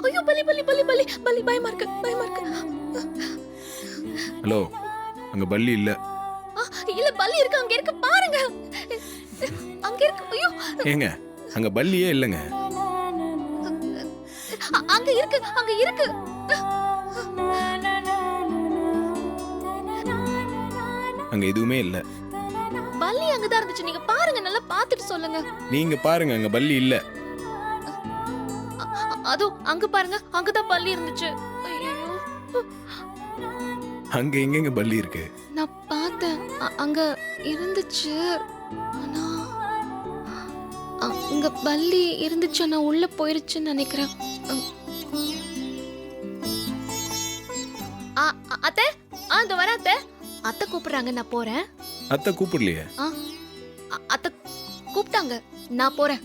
ஐயோ பலி பலி பலி பலி பலி பயமா இருக்கு பயமா இருக்கு. ஹலோ, அங்க பல்லி இல்ல. இல்ல பல்லி இருக்கு அங்க இருக்கு பாருங்க. அங்க இருக்கு. ஐயோ ஏங்க அங்க பல்லியே இல்லங்க. அங்க இருக்கு அங்க இருக்கு. அங்க எதுவுமே இல்ல. பல்லி அங்கதான் இருந்துச்சு. நீங்க பாருங்க நல்லா பாத்துட்டு சொல்லுங்க. நீங்க பாருங்க அங்க பல்லி இல்ல. அதோ அங்க பாருங்க அங்கதான் பல்லி இருந்துச்சு. ஐயோ அங்க எங்கெங்க பல்லி இருக்கு? நான் பார்த்தேன் அங்க இருந்துச்சு. ஆனா அங்க பல்லி இருந்துச்சு நான் உள்ள போயிருச்சுன்னு நினைக்கிறேன். அத்தை இந்த வர அத்தை. அத்தை கூப்பிடுறாங்க நான் போறேன். அத்தை கூப்பிடலையே. அத்தை கூப்பிட்டாங்க நான் போறேன்.